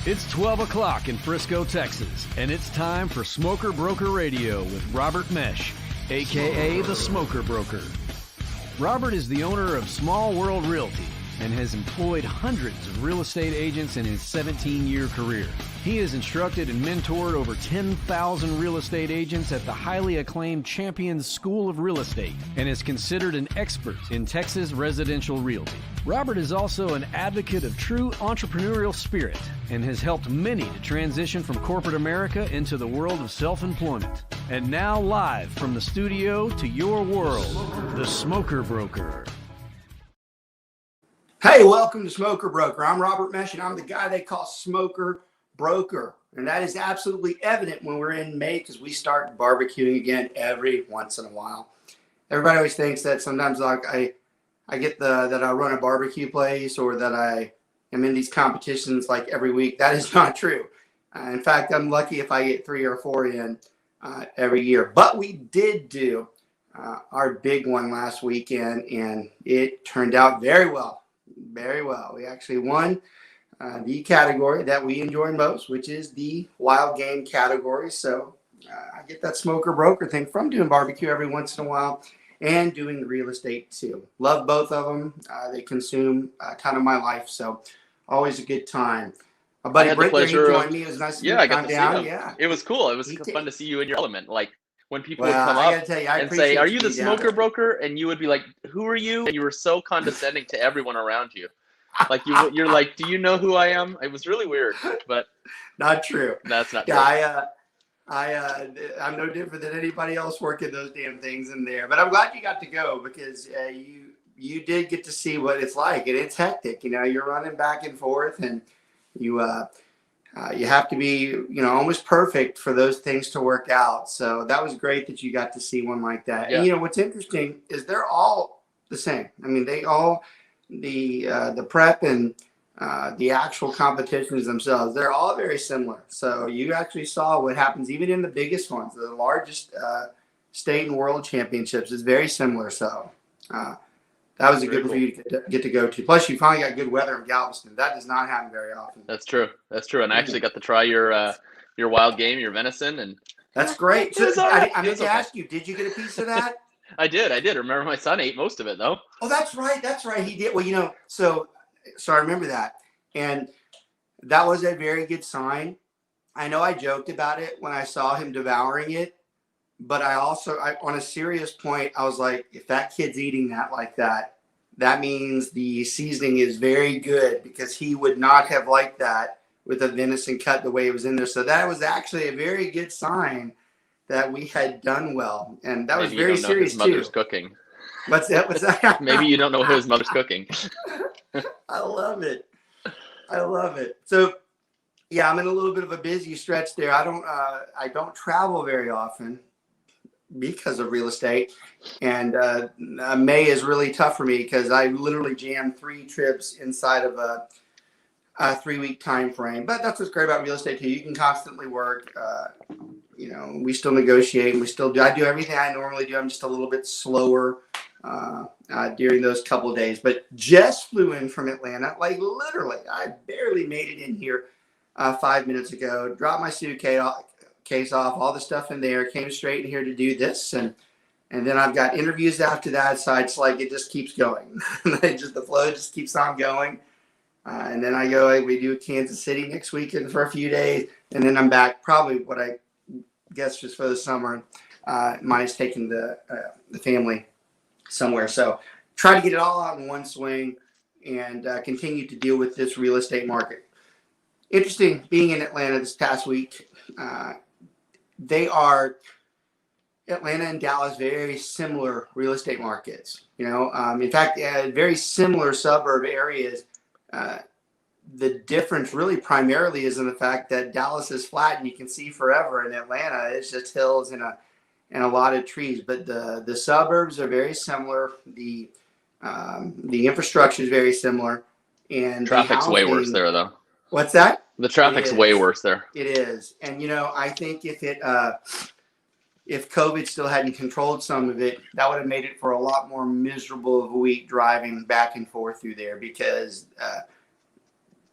It's 12 o'clock in Frisco, Texas, and it's time for Smoker Broker Radio with Robert Mesh, a.k.a. the Smoker Broker. Robert is the owner of Small World Realty and has employed hundreds of real estate agents in his 17-year career. He has instructed and mentored over 10,000 real estate agents at the highly acclaimed Champions School of Real Estate and is considered an expert in Texas residential realty. Robert is also an advocate of true entrepreneurial spirit and has helped many to transition from corporate America into the world of self-employment. And now live from the studio to your world, the Smoker Broker. Hey, welcome to Smoker Broker. I'm Robert Mesh, and I'm the guy they call Smoker Broker. And that is absolutely evident when we're in May because we start barbecuing again every once in a while. Everybody always thinks that sometimes like I get that I run a barbecue place or that I am in these competitions like every week. That is not true. In fact, I'm lucky if I get 3 or 4 in every year. But we did do our big one last weekend, and it turned out very well. Very well. We actually won the category that we enjoy most, which is the wild game category. So I get that Smoker Broker thing from doing barbecue every once in a while and doing real estate too. Love both of them. They consume a ton of my life, so always a good time. My buddy Brent, he joined me. It was nice to I got to down. see him. Yeah, it was cool. It was fun to see you in your element. Like when people would well, come up and say, "Are you the Smoker Broker?" and you would be like, "Who are you?" And you were so condescending to everyone around you. Like you're like, "Do you know who I am?" It was really weird, but not true. That's not true. Yeah, I'm no different than anybody else working those damn things in there. But I'm glad you got to go because you did get to see what it's like, and it's hectic. You know, you're running back and forth, and you have to be, almost perfect for those things to work out. So that was great that you got to see one like that. Yeah. And what's interesting is they're all the same. I mean, they all the prep and the actual competitions themselves, they're all very similar. So you actually saw what happens even in the biggest ones, the largest state and world championships is very similar. So that was a good one for you to get to go to. Plus, you finally got good weather in Galveston. That does not happen very often. That's true. And I actually got to try your wild game, your venison, and that's great. So I meant to ask you, did you get a piece of that? I did. Remember, my son ate most of it, though. Oh, that's right. He did. Well, so I remember that. And that was a very good sign. I know I joked about it when I saw him devouring it. But I on a serious point, I was like, if that kid's eating that like that, that means the seasoning is very good because he would not have liked that with a venison cut the way it was in there. So that was actually a very good sign that we had done well. And that was very serious too. Maybe you don't know his mother's cooking. What's that? Maybe you don't know who his mother's cooking. I love it. So yeah, I'm in a little bit of a busy stretch there. I don't travel very often because of real estate, and May is really tough for me because I literally jammed 3 trips inside of a 3-week time frame. But that's what's great about real estate too. You can constantly work. We still negotiate, and I do everything I normally do. I'm just a little bit slower during those couple of days. But just flew in from Atlanta, like literally, I barely made it in here 5 minutes ago. Dropped my suitcase off, all the stuff in there, came straight in here to do this, and then I've got interviews after that, so it's like it just keeps going. The flow just keeps on going, and then we do Kansas City next weekend for a few days, and then I'm back probably what I guess just for the summer, minus taking the family somewhere. So try to get it all out in one swing and continue to deal with this real estate market. Interesting being in Atlanta this past week. Atlanta and Dallas, very similar real estate markets. In fact, very similar suburb areas. The difference really primarily is in the fact that Dallas is flat and you can see forever. In Atlanta, it's just hills and a lot of trees. But the suburbs are very similar. The infrastructure is very similar. And traffic's way worse there, though. What's that? The traffic's way worse there. It is. And, I think if COVID still hadn't controlled some of it, that would have made it for a lot more miserable of a week driving back and forth through there because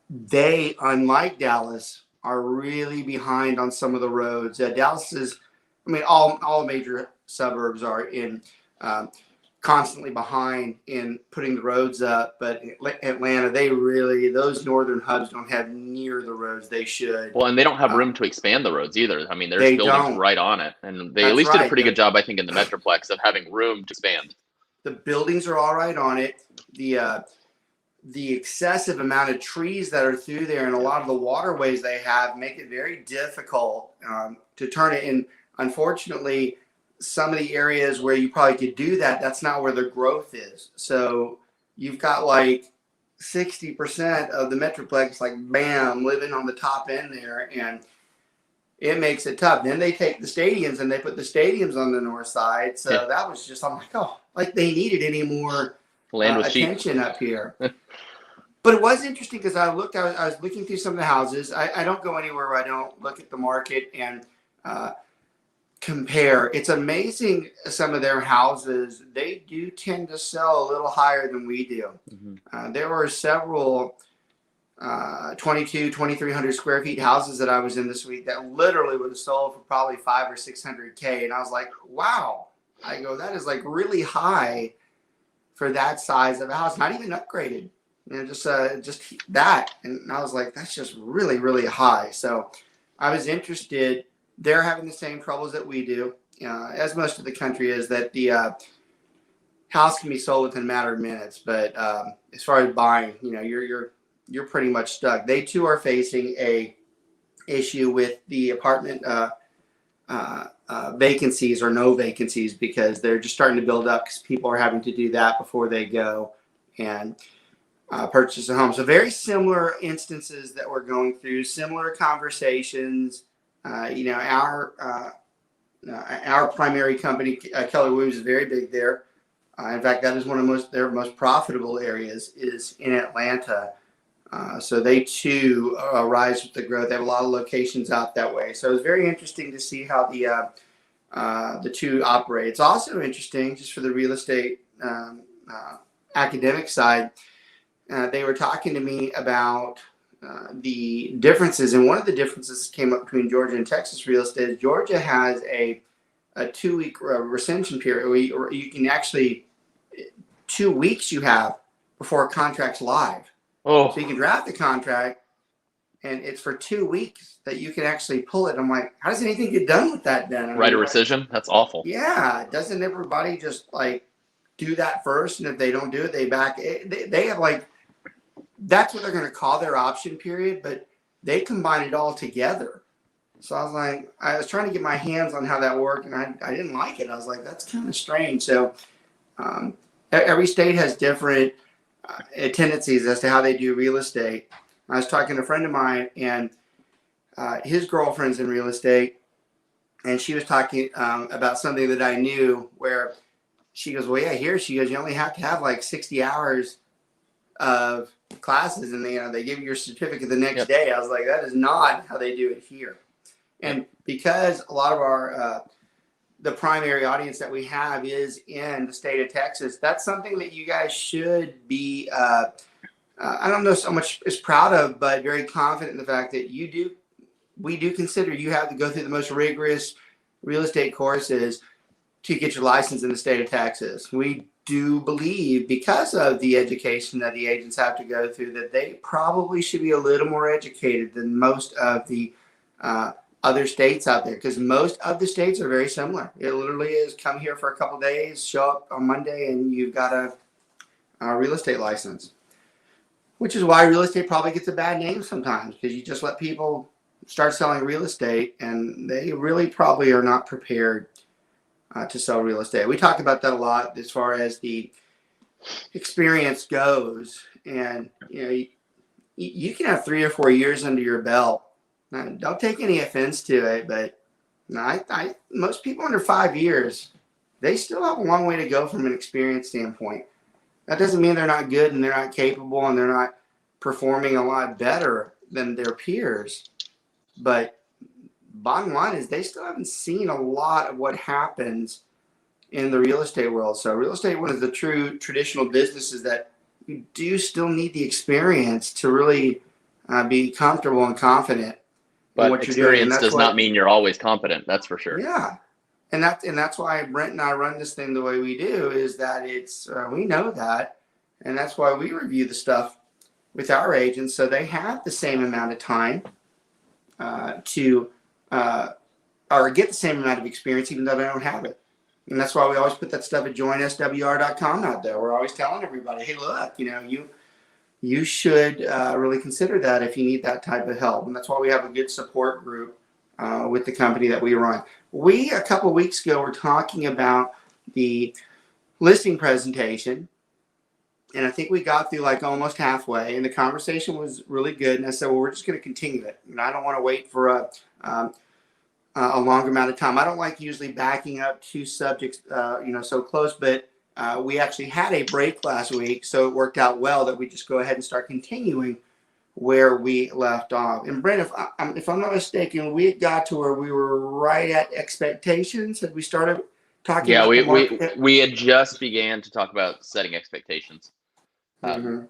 they, unlike Dallas, are really behind on some of the roads. Dallas is, I mean, all major suburbs are in constantly behind in putting the roads up, but Atlanta, those northern hubs don't have near the roads they should. Well, and they don't have room to expand the roads either. I mean, there's They buildings don't. right on it, and they That's at least did a right. pretty good job, I think, in the Metroplex of having room to expand. The buildings are all right on it. The excessive amount of trees that are through there and a lot of the waterways they have make it very difficult to turn it in. Unfortunately, some of the areas where you probably could do that, that's not where the growth is. So you've got like 60% of the Metroplex, like bam, living on the top end there, and it makes it tough. Then they take the stadiums and they put the stadiums on the north side. So that was just, I'm like, oh, like they needed any more Land was attention cheap up here. But it was interesting because I was looking through some of the houses. I don't go anywhere where I don't look at the market and compare. It's amazing some of their houses, they do tend to sell a little higher than we do. Mm-hmm. There were several 2,300 square feet houses that I was in this week that literally would have sold for probably $500,000 or $600,000. And I was like, wow. I go, that is like really high for that size of a house, not even upgraded. You know, just that. And I was like, that's just really, really high. So I was interested. They're having the same troubles that we do, as most of the country is, that the house can be sold within a matter of minutes. But as far as buying, you know, you're pretty much stuck. They too are facing a issue with the apartment vacancies or no vacancies, because they're just starting to build up because people are having to do that before they go and purchase a home. So very similar instances that we're going through, similar conversations. You know, our primary company, Keller Williams, is very big there. In fact, that is one of their most profitable areas is in Atlanta. So they too rise with the growth. They have a lot of locations out that way. So it's very interesting to see how the two operate. It's also interesting, just for the real estate academic side, they were talking to me about the differences. And one of the differences came up between Georgia and Texas real estate. Georgia has a 2-week recension period where you can actually, 2 weeks you have before a contract's live. Oh. So you can draft the contract, and it's for 2 weeks that you can actually pull it. I'm like, how does anything get done with that then? Right, a rescission? That's awful. Yeah. Doesn't everybody just like do that first? And if they don't do it, they back it. They have like, that's what they're going to call their option period, but they combine it all together. So I was like, I was trying to get my hands on how that worked, and I didn't like it. I was like, that's kind of strange. So every state has different tendencies as to how they do real estate. I was talking to a friend of mine, and his girlfriend's in real estate, and she was talking about something that I knew, where she goes, well, yeah, here she goes, you only have to have like 60 hours of classes, and they give you your certificate the next day. I was like, that is not how they do it here. And because a lot of our the primary audience that we have is in the state of Texas, that's something that you guys should be I don't know so much is proud of, but very confident in the fact that we do consider you have to go through the most rigorous real estate courses to get your license in the state of Texas. We do believe, because of the education that the agents have to go through, that they probably should be a little more educated than most of the other states out there, because most of the states are very similar. It literally is come here for a couple of days, show up on Monday, and you've got a real estate license, which is why real estate probably gets a bad name sometimes, because you just let people start selling real estate and they really probably are not prepared to sell real estate. We talk about that a lot as far as the experience goes. And, you know, you can have 3 or 4 years under your belt. Now, don't take any offense to it, but most people under 5 years, they still have a long way to go from an experience standpoint. That doesn't mean they're not good and they're not capable and they're not performing a lot better than their peers. But bottom line is they still haven't seen a lot of what happens in the real estate world. So real estate, one of the true traditional businesses that you do still need the experience to really be comfortable and confident in But what you're doing. And experience that's does not mean you're always competent. That's for sure. Yeah. And that's why Brent and I run this thing the way we do, is that it's we know that, and that's why we review the stuff with our agents so they have the same amount of time to or get the same amount of experience, even though they don't have it. And that's why we always put that stuff at joinswr.com out there. We're always telling everybody, hey, look, you should really consider that if you need that type of help. And that's why we have a good support group with the company that we run. We, a couple of weeks ago, were talking about the listing presentation, and I think we got through like almost halfway, and the conversation was really good. And I said, well, we're just going to continue it. And I don't want to wait for a longer amount of time. I don't like usually backing up two subjects, so close, but we actually had a break last week, so it worked out well that we just go ahead and start continuing where we left off. And Brent, if I'm not mistaken, we had got to where we were right at expectations. Had we started talking about the market? we had just began to talk about setting expectations. And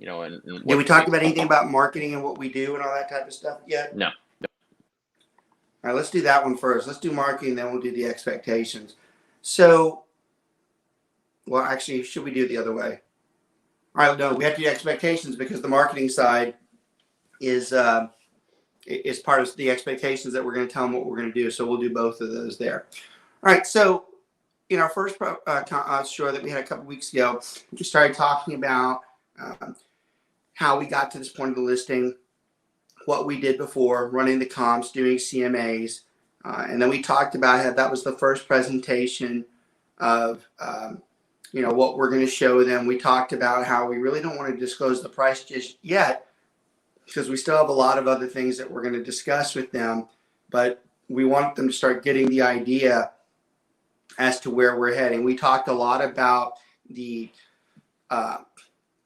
did we talk about anything about marketing and what we do and all that type of stuff yet? No. All right, let's do that one first. Let's do marketing, then we'll do the expectations. So, well, actually, should we do it the other way? All right, no, we have to do expectations because the marketing side is part of the expectations that we're going to tell them what we're going to do. So we'll do both of those there. All right, so in our first show that we had a couple weeks ago, we started talking about how we got to this point of the listing, what we did before, running the comps, doing CMAs, and then we talked about how that was the first presentation of what we're going to show them. We talked about how we really don't want to disclose the price just yet because we still have a lot of other things that we're going to discuss with them, but we want them to start getting the idea as to where we're heading. We talked a lot about the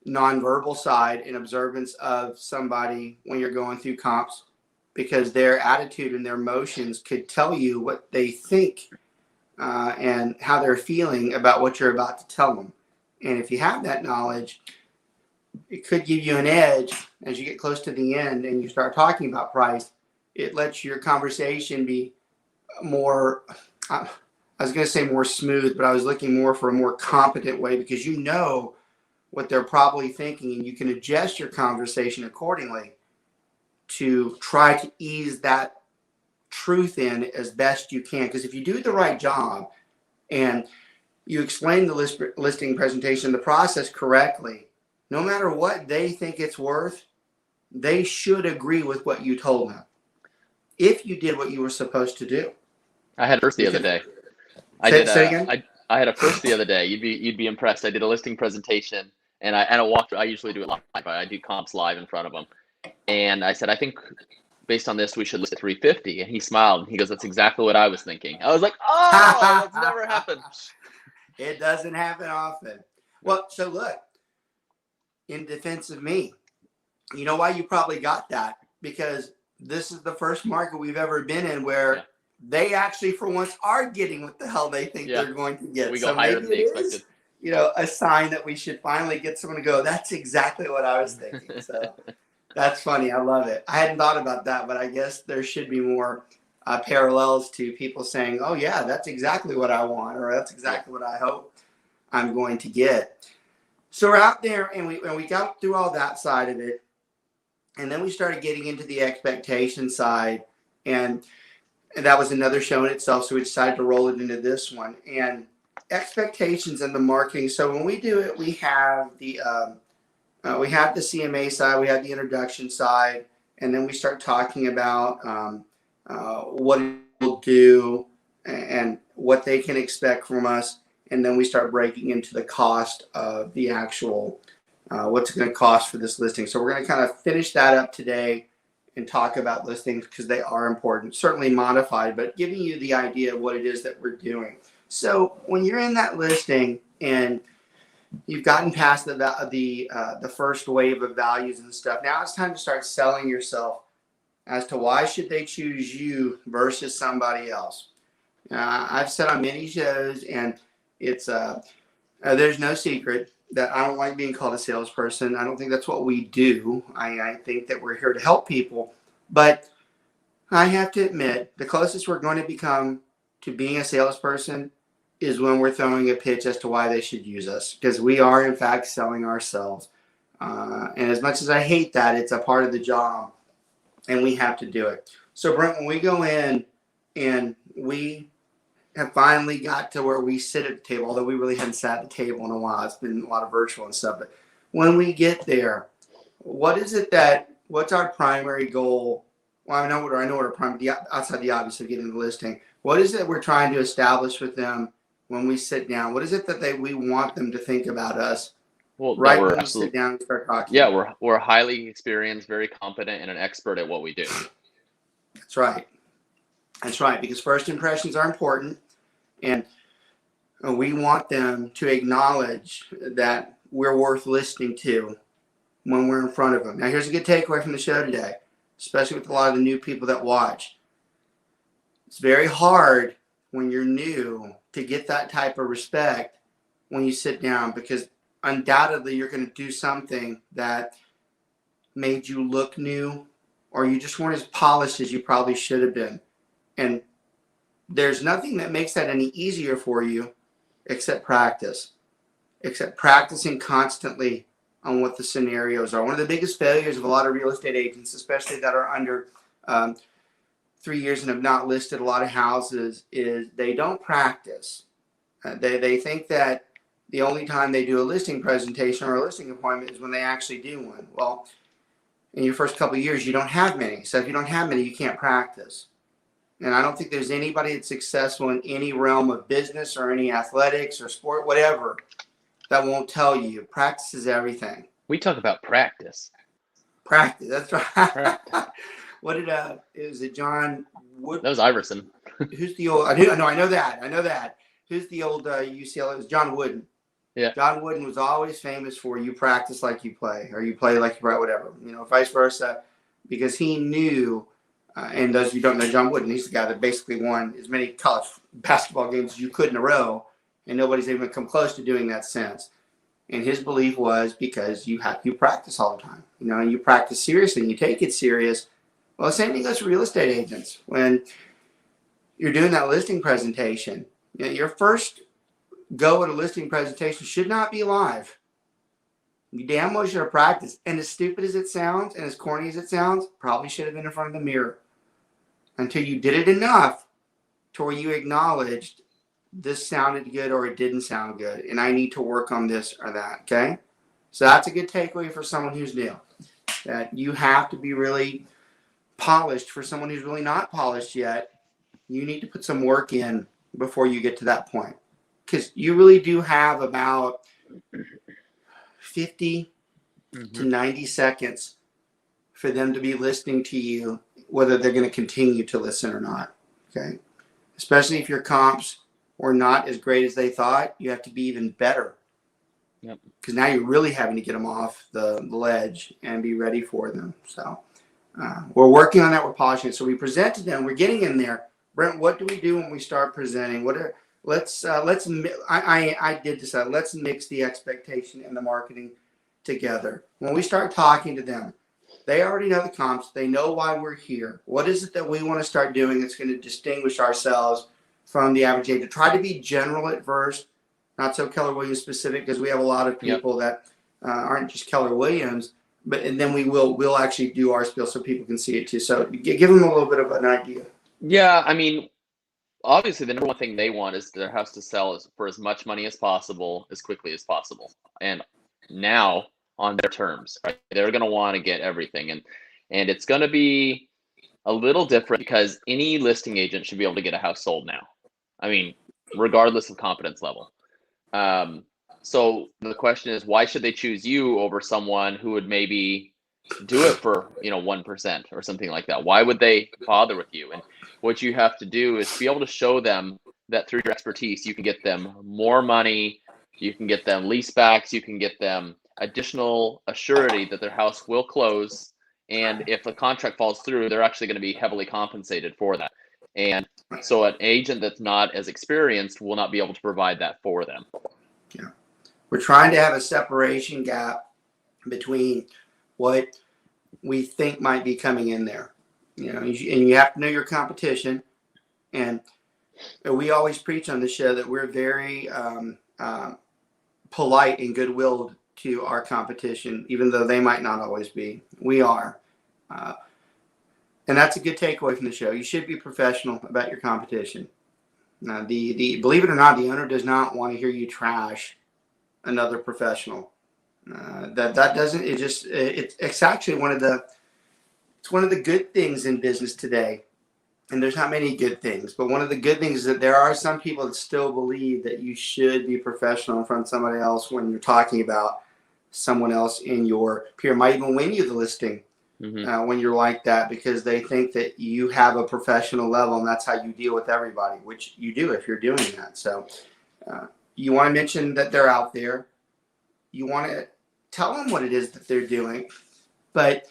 nonverbal side and observance of somebody when you're going through comps, because their attitude and their emotions could tell you what they think and how they're feeling about what you're about to tell them. And if you have that knowledge, it could give you an edge as you get close to the end and you start talking about price. It lets your conversation be more, I was going to say more smooth, but I was looking more for a more competent way, because you know what they're probably thinking and you can adjust your conversation accordingly to try to ease that truth in as best you can. Because if you do the right job and you explain the listing presentation, the process correctly, no matter what they think it's worth, they should agree with what you told them if you did what you were supposed to do. I had a first the other day. I had a first the other day. You'd be impressed. I did a listing presentation and I walked. I usually do it live. I do comps live in front of them, and I said, I think based on this, we should list at 350. And he smiled. And he goes, that's exactly what I was thinking. I was like, oh, that's never happened. It doesn't happen often. Well, so look, in defense of me, you know why you probably got that? Because this is the first market we've ever been in where they actually, for once, are getting what the hell they think they're going to get. We go higher than they expected. A sign that we should finally get someone to go, that's exactly what I was thinking. So that's funny. I love it. I hadn't thought about that, but I guess there should be more parallels to people saying, oh, yeah, that's exactly what I want, or that's exactly what I hope I'm going to get. So we're out there, and we got through all that side of it, and then we started getting into the expectation side, and that was another show in itself, so we decided to roll it into this one. And expectations in the marketing. So when we do it, we have the CMA side, we have the introduction side, and then we start talking about what we'll do and what they can expect from us. And then we start breaking into the cost of the actual, what's it going to cost for this listing. So we're going to kind of finish that up today and talk about listings because they are important, certainly modified, but giving you the idea of what it is that we're doing. So when you're in that listing and you've gotten past the first wave of values and stuff, now it's time to start selling yourself as to why should they choose you versus somebody else. I've said on many shows, and it's there's no secret that I don't like being called a salesperson. I don't think that's what we do. I think that we're here to help people. But I have to admit, the closest we're going to become to being a salesperson is when we're throwing a pitch as to why they should use us, because we are, in fact, selling ourselves. And as much as I hate that, it's a part of the job, and we have to do it. So, Brent, when we go in and we have finally got to where we sit at the table, although we really haven't sat at the table in a while. It's been a lot of virtual and stuff. But when we get there, what's our primary goal? Well, I know what our primary, outside the obvious of getting the listing. What is it we're trying to establish with them when we sit down? What is it that we want them to think about us? Well, right when we sit down and start talking. Yeah, we're highly experienced, very competent, and an expert at what we do. That's right. That's right, because first impressions are important, and we want them to acknowledge that we're worth listening to when we're in front of them. Now, here's a good takeaway from the show today, especially with a lot of the new people that watch. It's very hard when you're new to get that type of respect when you sit down, because undoubtedly you're going to do something that made you look new, or you just weren't as polished as you probably should have been. And there's nothing that makes that any easier for you except practice, except practicing constantly on what the scenarios are. One of the biggest failures of a lot of real estate agents, especially that are under 3 years and have not listed a lot of houses, is they don't practice. They think that the only time they do a listing presentation or a listing appointment is when they actually do one. Well, in your first couple of years, you don't have many. So if you don't have many, you can't practice. And I don't think there's anybody that's successful in any realm of business or any athletics or sport, whatever, that won't tell you practice is everything. We talk about practice. Practice, that's right. Practice. What did is it John Wood? That was Iverson. Who's the old? I know that. Who's the old UCLA? It was John Wooden. Yeah. John Wooden was always famous for you practice like you play, or you play like you play, whatever. Vice versa, because he knew. And those of you who don't know John Wooden, he's the guy that basically won as many college basketball games as you could in a row, and nobody's even come close to doing that since. And his belief was because you practice all the time, and you practice seriously and you take it serious. Well, the same thing goes for real estate agents. When you're doing that listing presentation, your first go at a listing presentation should not be live. You damn well should have practiced. And as stupid as it sounds and as corny as it sounds, probably should have been in front of the mirror until you did it enough to where you acknowledged this sounded good or it didn't sound good, and I need to work on this or that, okay? So that's a good takeaway for someone who's new, that you have to be really polished. For someone who's really not polished yet, you need to put some work in before you get to that point, because you really do have about 50 to 90 seconds for them to be listening to you, whether they're going to continue to listen or not, okay? Especially if your comps were not as great as they thought, you have to be even better. Yep. Because now you're really having to get them off the ledge and be ready for them. So we're working on that. We're polishing it. So we present to them. We're getting in there. Brent, what do we do when we start presenting? I did decide, let's mix the expectation and the marketing together. When we start talking to them, they already know the comps. They know why we're here. What is it that we want to start doing that's going to distinguish ourselves from the average agent? Try to be general at first, not so Keller Williams specific, because we have a lot of people that aren't just Keller Williams, and then we'll actually do our spiel so people can see it too. So give them a little bit of an idea. Yeah, I mean, obviously the number one thing they want is their house to sell for as much money as possible, as quickly as possible, and now on their terms, right? They're going to want to get everything, and it's going to be a little different because any listing agent should be able to get a house sold now. I mean, regardless of competence level. So the question is, why should they choose you over someone who would maybe do it for 1% or something like that? Why would they bother with you? And what you have to do is be able to show them that through your expertise, you can get them more money, you can get them lease backs, you can get them additional assurity that their house will close, and if the contract falls through, they're actually going to be heavily compensated for that. And so an agent that's not as experienced will not be able to provide that for them. Yeah. We're trying to have a separation gap between what we think might be coming in there. And you have to know your competition. And we always preach on the show that we're very polite and goodwill to our competition, even though they might not always be. We are. And that's a good takeaway from the show. You should be professional about your competition. Now, believe it or not, the owner does not want to hear you trash another professional. It's actually one of the good things in business today. And there's not many good things, but one of the good things is that there are some people that still believe that you should be professional in front of somebody else when you're talking about someone else in your peer. Might even win you the listing when you're like that, because they think that you have a professional level and that's how you deal with everybody, which you do if you're doing that. So you want to mention that they're out there. You want to tell them what it is that they're doing, but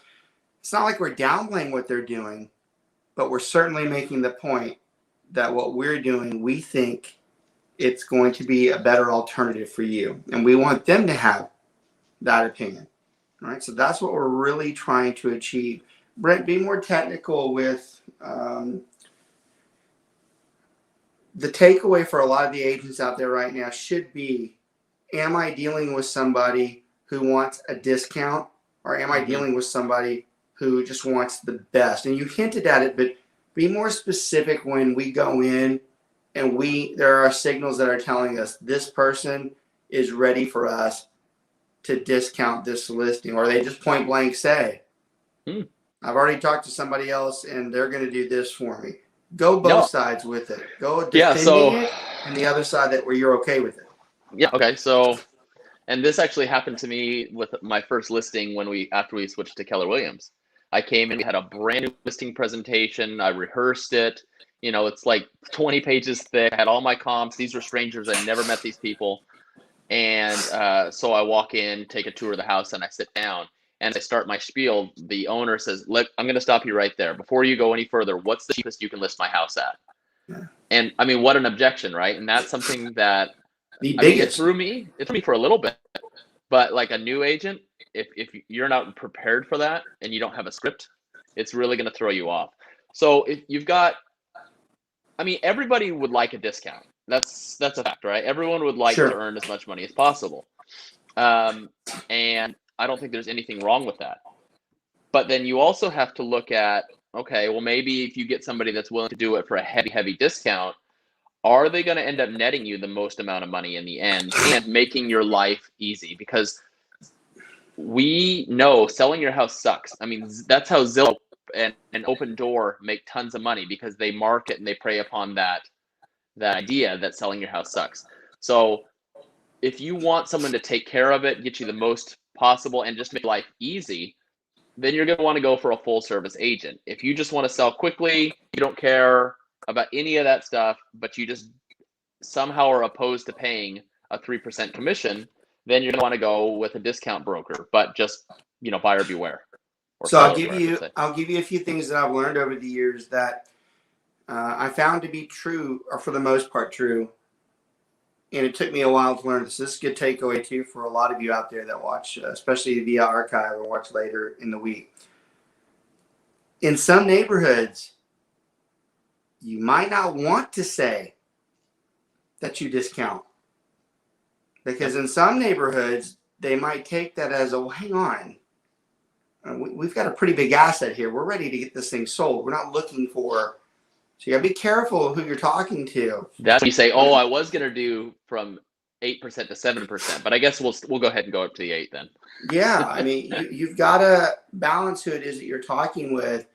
it's not like we're downplaying what they're doing. But we're certainly making the point that what we're doing, we think it's going to be a better alternative for you. And we want them to have that opinion. All right. So that's what we're really trying to achieve. Brent, be more technical with the takeaway for a lot of the agents out there right now should be, am I dealing with somebody who wants a discount, or am I dealing with somebody who just wants the best? And you hinted at it, but be more specific when we go in and there are signals that are telling us this person is ready for us to discount this listing, or they just point blank say, I've already talked to somebody else and they're going to do this for me. Go both sides with it. Go defending it, and the other side where you're okay with it. Yeah. Okay. So, and this actually happened to me with my first listing after we switched to Keller Williams. I came in, we had a brand new listing presentation. I rehearsed it. It's like 20 pages thick. I had all my comps. These were strangers. I never met these people. And so I walk in, take a tour of the house, and I sit down. And I start my spiel. The owner says, look, I'm going to stop you right there. Before you go any further, what's the cheapest you can list my house at? Yeah. And I mean, what an objection, right? And that's something that it threw me for a little bit. But like a new agent, if you're not prepared for that and you don't have a script, it's really going to throw you off. So if you've got, everybody would like a discount. That's a fact, right? Everyone would like to earn as much money as possible. And I don't think there's anything wrong with that. But then you also have to look at, okay, well, maybe if you get somebody that's willing to do it for a heavy discount, are they going to end up netting you the most amount of money in the end and making your life easy? Because we know selling your house sucks. That's how Zillow and Open Door make tons of money, because they market and they prey upon that idea that selling your house sucks. So if you want someone to take care of it, get you the most possible, and just make life easy, then you're going to want to go for a full service agent. If you just want to sell quickly, you don't care about any of that stuff, but you just somehow are opposed to paying a 3% commission, then you're going to want to go with a discount broker, but just, buyer beware. So I'll give you a few things that I've learned over the years that I found to be true, or for the most part true. And it took me a while to learn this. This is a good takeaway too for a lot of you out there that watch, especially via archive or watch later in the week. In some neighborhoods, you might not want to say that you discount, because in some neighborhoods, they might take that as, oh, hang on. We've got a pretty big asset here. We're ready to get this thing sold. We're not looking for, so you gotta be careful who you're talking to. That's when you say, oh, I was gonna do from 8% to 7%, but I guess we'll go ahead and go up to the 8 then. Yeah, you've got to balance who it is that you're talking with,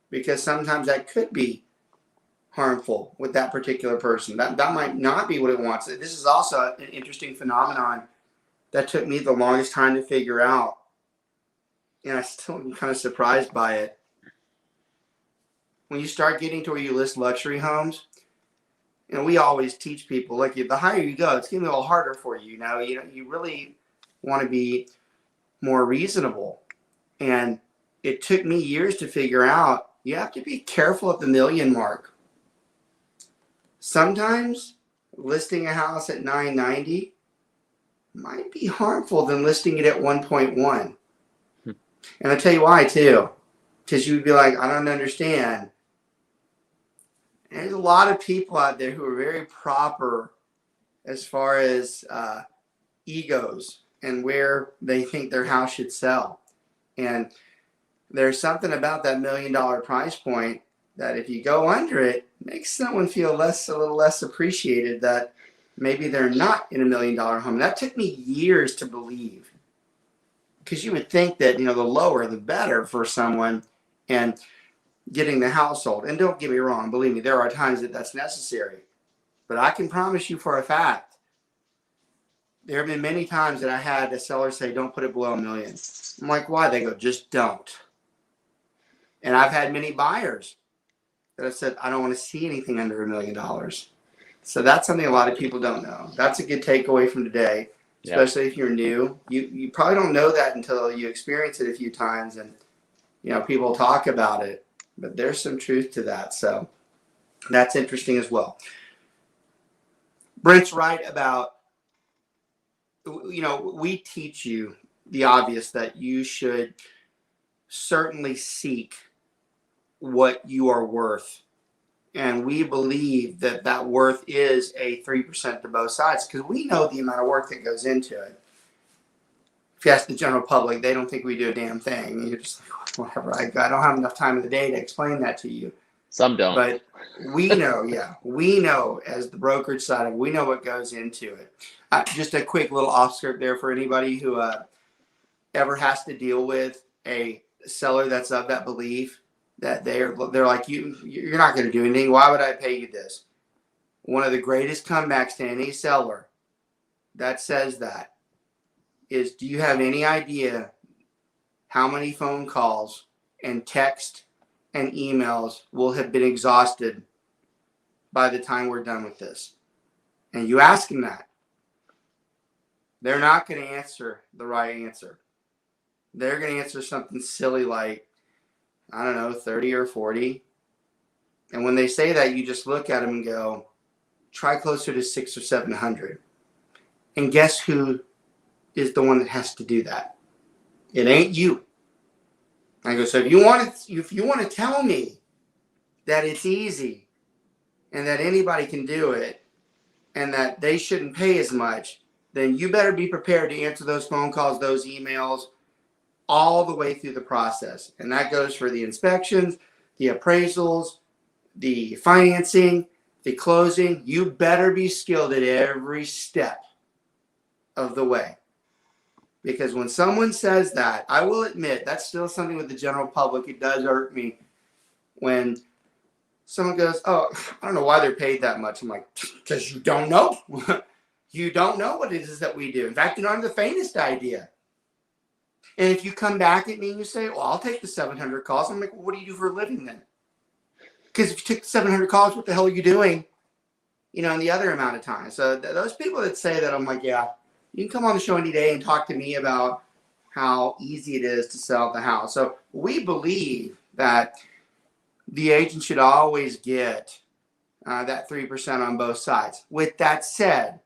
because sometimes that could be harmful with that particular person. That might not be what it wants. This is also an interesting phenomenon that took me the longest time to figure out, and I still am kind of surprised by it. When you start getting to where you list luxury homes, we always teach people, like, the higher you go, it's getting a little harder for you. You really want to be more reasonable. And it took me years to figure out, you have to be careful at the $1 million mark. Sometimes listing a house at $990 might be harmful than listing it at 1.1. And I'll tell you why too, because you would be like, I don't understand. And there's a lot of people out there who are very proper as far as egos and where they think their house should sell. And there's something about that $1 million price point that if you go under it, makes someone feel a little less appreciated, that maybe they're not in $1 million home. That took me years to believe, because you would think that, the lower the better for someone and getting the household. And don't get me wrong, believe me, there are times that that's necessary. But I can promise you for a fact, there have been many times that I had a seller say, don't put it below $1 million. I'm like, why? They go, just don't. And I've had many buyers that have said, I don't want to see anything under $1 million. So that's something a lot of people don't know. That's a good takeaway from today, especially if you're new. You probably don't know that until you experience it a few times and, people talk about it. But there's some truth to that. So that's interesting as well. Brent's right about, we teach you the obvious, that you should certainly seek what you are worth. And we believe that that worth is a 3% to both sides, because we know the amount of work that goes into it. If you ask the general public, they don't think we do a damn thing. You're just like, whatever. I don't have enough time in the day to explain that to you. Some don't. But we know, we know as the brokerage side, we know what goes into it. Just a quick little off script there for anybody who ever has to deal with a seller that's of that belief that they're like, you're not going to do anything. Why would I pay you this? One of the greatest comebacks to any seller that says that is, do you have any idea how many phone calls and text and emails will have been exhausted by the time we're done with this? And you ask them that, they're not going to answer the right answer. They're going to answer something silly like, I don't know, 30 or 40. And when they say that, you just look at them and go, try closer to 600 or 700. And guess who is the one that has to do that? It ain't you. I go, so if you want to tell me that it's easy and that anybody can do it and that they shouldn't pay as much, then you better be prepared to answer those phone calls, those emails, all the way through the process. And that goes for the inspections, the appraisals, the financing, the closing. You better be skilled at every step of the way. Because when someone says that, I will admit, that's still something with the general public. It does hurt me when someone goes, oh, I don't know why they're paid that much. I'm like, because you don't know. You don't know what it is that we do. In fact, you don't have the faintest idea. And if you come back at me and you say, well, I'll take the 700 calls. I'm like, well, what do you do for a living then? Because if you took the 700 calls, what the hell are you doing, in the other amount of time? So those people that say that, I'm like, yeah, you can come on the show any day and talk to me about how easy it is to sell the house. So we believe that the agent should always get that 3% on both sides. With that said,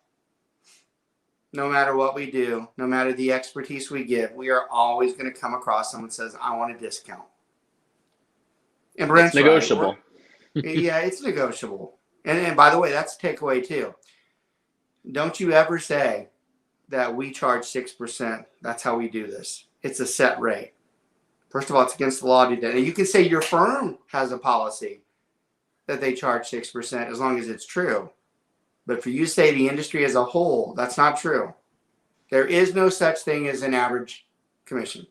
no matter what we do, no matter the expertise we give, we are always going to come across someone who says, I want a discount. And Brent's it's negotiable. Right. Yeah, it's negotiable. And by the way, that's a takeaway too. Don't you ever say that we charge 6%. That's how we do this. It's a set rate. First of all, it's against the law to do that. And you can say your firm has a policy that they charge 6% as long as it's true. But for you to say the industry as a whole, that's not true. There is no such thing as an average commission.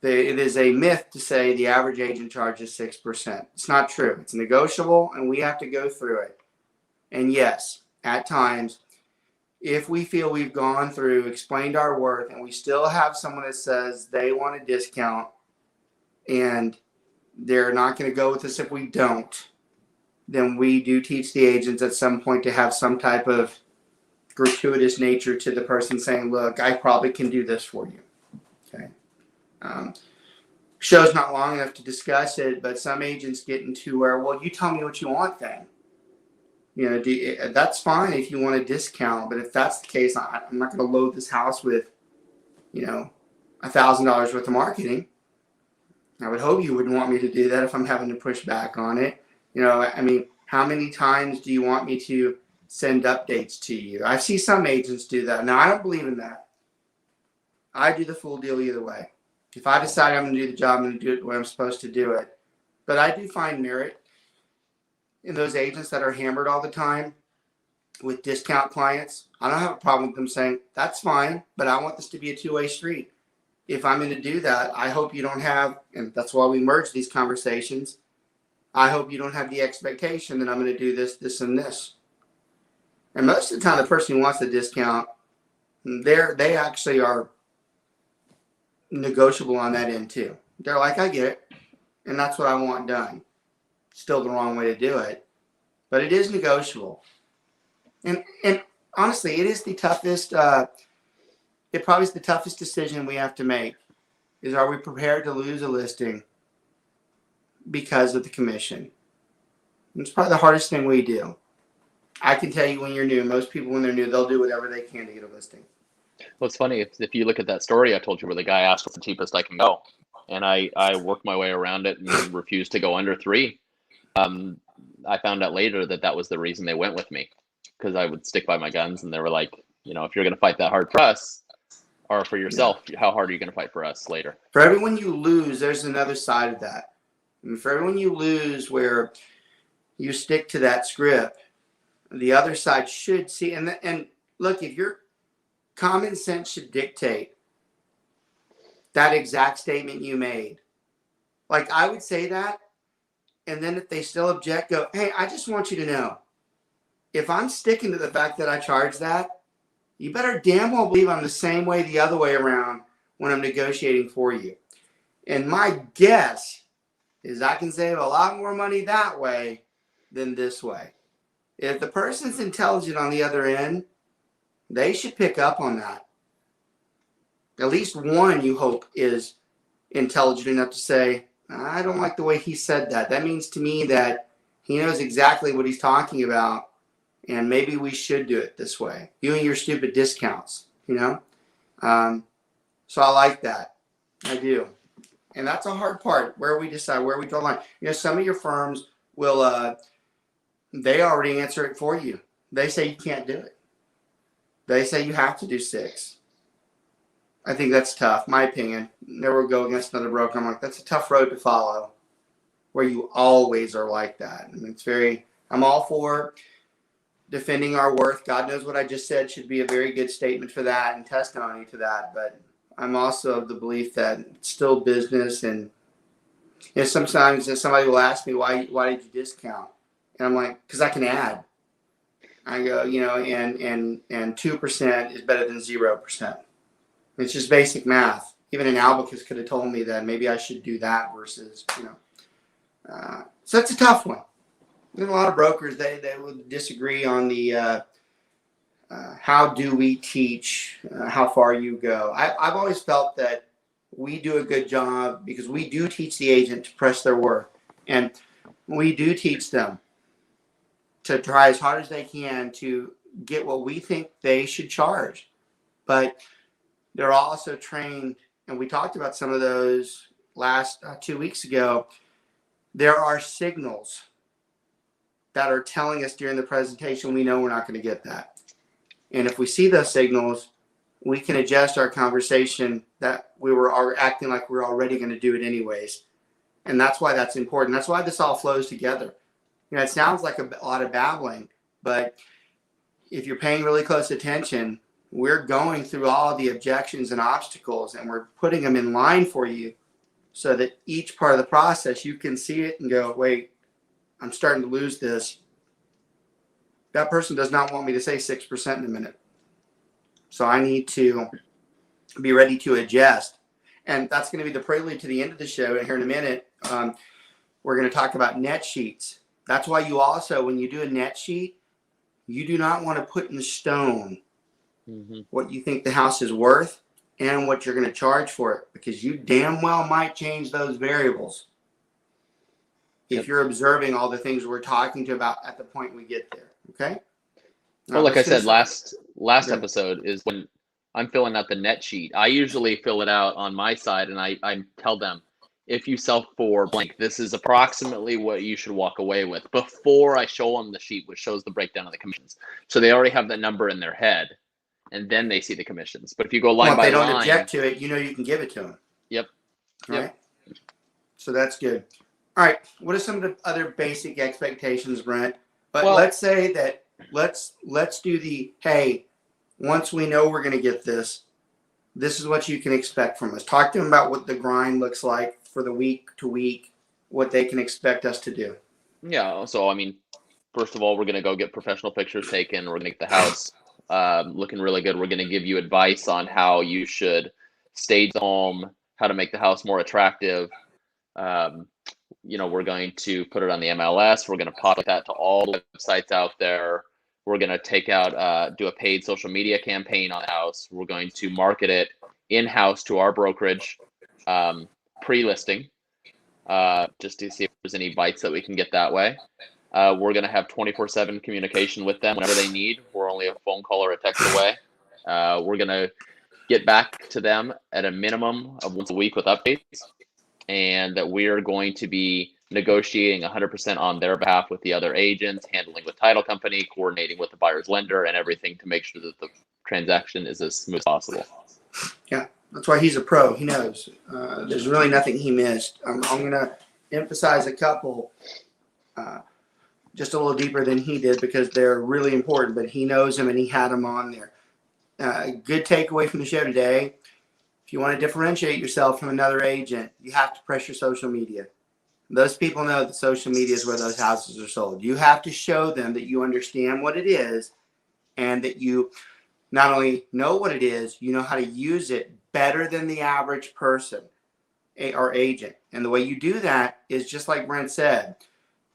It is a myth to say the average agent charges 6%. It's not true. It's negotiable, and we have to go through it. And yes, at times, if we feel we've gone through, explained our worth, and we still have someone that says they want a discount and they're not going to go with us if we don't, then we do teach the agents at some point to have some type of gratuitous nature to the person saying, look, I probably can do this for you. Okay. Show's not long enough to discuss it, but some agents get into where, well, you tell me what you want then. That's fine if you want a discount, but if that's the case, I'm not going to load this house with, $1,000 worth of marketing. I would hope you wouldn't want me to do that if I'm having to push back on it. How many times do you want me to send updates to you? I see some agents do that. Now, I don't believe in that. I do the full deal either way. If I decide I'm going to do the job, I'm going to do it the way I'm supposed to do it. But I do find merit in those agents that are hammered all the time with discount clients. I don't have a problem with them saying, that's fine, but I want this to be a two-way street. If I'm going to do that, I hope you don't have, and that's why we merge these conversations, I hope you don't have the expectation that I'm going to do this, this, and this. And most of the time, the person who wants the discount, they actually are negotiable on that end too. They're like, I get it, and that's what I want done. Still the wrong way to do it, but it is negotiable. And honestly, it is the toughest. It probably is the toughest decision we have to make. Is, are we prepared to lose a listing because of the commission? It's probably the hardest thing we do. I can tell you, when you're new, most people when they're new, they'll do whatever they can to get a listing. Well, it's funny if you look at that story I told you where the guy asked for the cheapest I can go, and I worked my way around it and refused to go under 3. I found out later that was the reason they went with me, because I would stick by my guns, and they were like, if you're going to fight that hard for us or for yourself, how hard are you going to fight for us later? For everyone you lose, there's another side of that. For everyone you lose where you stick to that script, the other side should see, and look, if your common sense should dictate that exact statement you made. Like, I would say that, and then if they still object, go, hey, I just want you to know, if I'm sticking to the fact that I charge that, you better damn well believe I'm the same way the other way around when I'm negotiating for you. And my guess is I can save a lot more money that way than this way. If the person's intelligent on the other end, they should pick up on that. At least one, you hope, is intelligent enough to say, I don't like the way he said that. That means to me that he knows exactly what he's talking about, and maybe we should do it this way. You and your stupid discounts, So I like that. I do. And that's a hard part, where we decide, where we draw the line. Some of your firms will, they already answer it for you. They say you can't do it. They say you have to do 6. I think that's tough. My opinion. Never go against another broker. I'm like, that's a tough road to follow, where you always are like that. And I'm all for defending our worth. God knows what I just said should be a very good statement for that and testimony to that. But I'm also of the belief that it's still business. And sometimes somebody will ask me, why did you discount? And I'm like, because I can add. I go, and 2% is better than 0%. It's just basic math. Even an Albicus could have told me that maybe I should do that versus, So that's a tough one. There's a lot of brokers, they would disagree on the how do we teach, how far you go. I've always felt that we do a good job because we do teach the agent to press their worth. And we do teach them to try as hard as they can to get what we think they should charge. But they're also trained, and we talked about some of those last 2 weeks ago. There are signals that are telling us during the presentation, we know we're not going to get that. And if we see those signals, we can adjust our conversation that we were acting like we're already going to do it anyways. And that's why that's important. That's why this all flows together. It sounds like a lot of babbling, but if you're paying really close attention, we're going through all the objections and obstacles, and we're putting them in line for you so that each part of the process, you can see it and go, wait, I'm starting to lose this. That person does not want me to say 6% in a minute. So I need to be ready to adjust. And that's going to be the prelude to the end of the show. Here in a minute, we're going to talk about net sheets. That's why you also, when you do a net sheet, you do not want to put in stone what you think the house is worth and what you're going to charge for it, because you damn well might change those variables if you're observing all the things we're talking to about at the point we get there. Okay. Well, like I said, last episode is when I'm filling out the net sheet. I usually fill it out on my side, and I tell them, if you sell for blank, this is approximately what you should walk away with before I show them the sheet, which shows the breakdown of the commissions. So they already have that number in their head, and then they see the commissions. But if you go line by line, if they don't object to it, you can give it to them. Yep. Right. Yep. So that's good. All right. What are some of the other basic expectations, Brent? But let's say that let's do the, hey, once we know we're going to get this is what you can expect from us. Talk to them about what the grind looks like for the week to week, what they can expect us to do. Yeah. So, I mean, first of all, we're going to go get professional pictures taken. We're going to get the house looking really good. We're going to give you advice on how you should stage the home, how to make the house more attractive. We're going to put it on the MLS. We're going to pop that to all the websites out there. We're going to take out, do a paid social media campaign on the house. We're going to market it in-house to our brokerage, pre-listing, just to see if there's any bites that we can get that way. We're going to have 24/7 communication with them whenever they need. We're only a phone call or a text away. We're going to get back to them at a minimum of once a week with updates, and that we are going to be negotiating 100% on their behalf with the other agents, handling with title company, coordinating with the buyer's lender, and everything to make sure that the transaction is as smooth as possible. Yeah, that's why he's a pro. He knows. There's really nothing he missed. I'm going to emphasize a couple just a little deeper than he did because they're really important, but he knows them and he had them on there. Good takeaway from the show today. If you want to differentiate yourself from another agent, you have to press your social media. Those people know that social media is where those houses are sold. You have to show them that you understand what it is and that you not only know what it is, you know how to use it better than the average person or agent. And the way you do that is just like Brent said,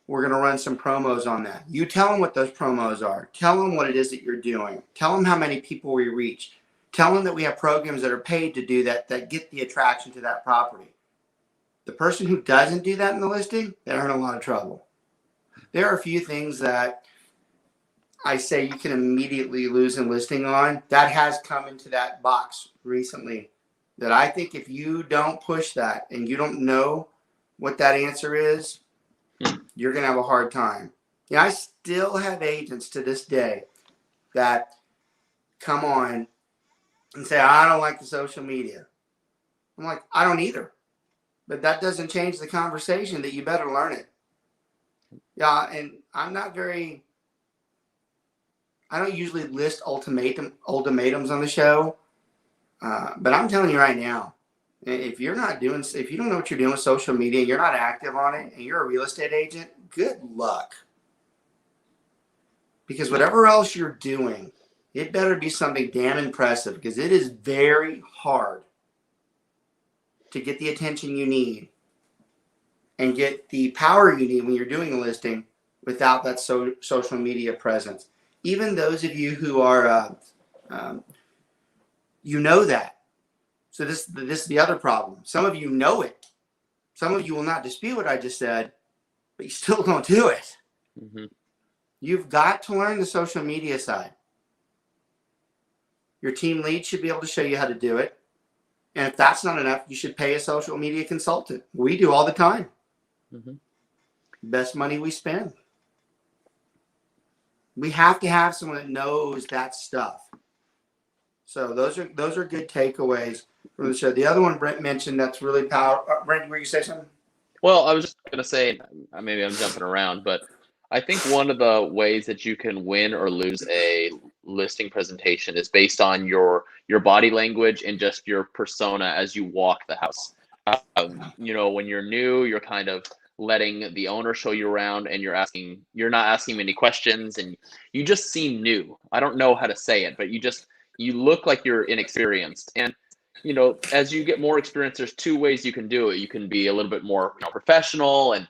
we're going to run some promos on that. You tell them what those promos are. Tell them what it is that you're doing. Tell them how many people we reach. Tell them that we have programs that are paid to do that get the attraction to that property. The person who doesn't do that in the listing, they're in a lot of trouble. There are a few things that I say you can immediately lose in listing on. That has come into that box recently that I think if you don't push that and you don't know what that answer is, you're going to have a hard time. Yeah, I still have agents to this day that come on and say, I don't like the social media. I'm like, I don't either. But that doesn't change the conversation that you better learn it. Yeah, and I don't usually list ultimatums on the show. But I'm telling you right now, if you don't know what you're doing with social media, you're not active on it, and you're a real estate agent, good luck. Because whatever else you're doing, it better be something damn impressive because it is very hard to get the attention you need and get the power you need when you're doing a listing without that social media presence. Even those of you who are, you know that. So this is the other problem. Some of you know it. Some of you will not dispute what I just said, but you still don't do it. Mm-hmm. You've got to learn the social media side. Your team lead should be able to show you how to do it. And if that's not enough, you should pay a social media consultant. We do all the time. Mm-hmm. Best money we spend. We have to have someone that knows that stuff. So those are good takeaways from the show. The other one Brent mentioned that's really powerful. Brent, were you say something? Well, I was just going to say, maybe I'm jumping around, but I think one of the ways that you can win or lose a listing presentation is based on your body language and just your persona as you walk the house. When you're new, you're kind of letting the owner show you around, and you're not asking many questions, and you just seem new. I don't know how to say it, but you look like you're inexperienced. And as you get more experience, there's two ways you can do it. You can be a little bit more professional and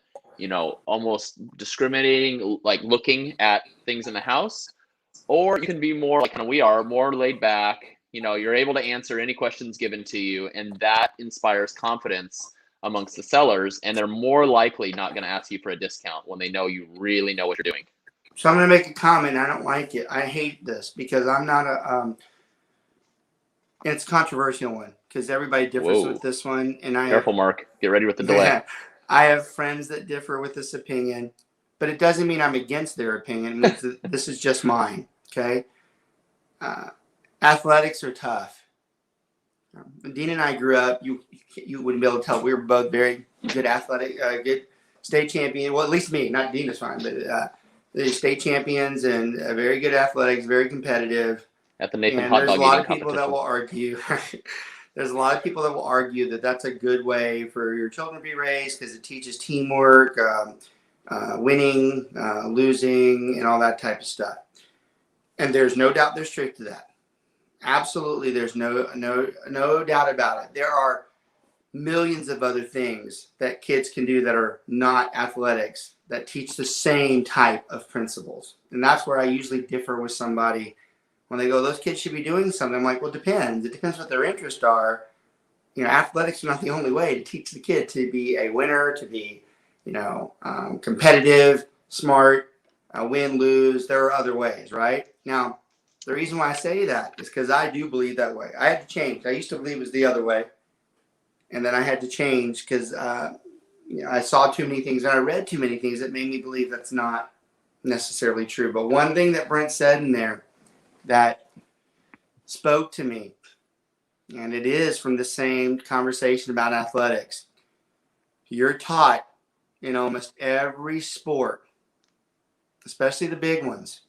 almost discriminating, like looking at things in the house, or you can be more like we are, more laid back. You're able to answer any questions given to you, and that inspires confidence amongst the sellers, and they're more likely not going to ask you for a discount when they know you really know what you're doing. So I'm going to make a comment. I don't like it. I hate this because I'm not and it's a controversial one because everybody differs with this one. And Careful, Mark. Get ready with the delay. I have friends that differ with this opinion, but it doesn't mean I'm against their opinion. It means that this is just mine. Okay. Athletics are tough. When Dean and I grew up, you wouldn't be able to tell. We were both very good athletic, good state champion. Well, at least me, not Dean is fine, but the state champions and very good athletics, very competitive. At the Nathan and hot there's dog a lot eating of people that will argue. There's a lot of people that will argue that that's a good way for your children to be raised because it teaches teamwork, winning, losing, and all that type of stuff. And there's no doubt there's truth to that. Absolutely, there's no doubt about it. There are millions of other things that kids can do that are not athletics that teach the same type of principles. And that's where I usually differ with somebody when they go, those kids should be doing something. I'm like, well, it depends. It depends what their interests are. Athletics are not the only way to teach the kid to be a winner, to be, competitive, smart, win, lose. There are other ways, right? Now, the reason why I say that is because I do believe that way. I had to change. I used to believe it was the other way. And then I had to change because I saw too many things and I read too many things that made me believe that's not necessarily true. But one thing that Brent said in there that spoke to me, and it is from the same conversation about athletics. You're taught in almost every sport, especially the big ones,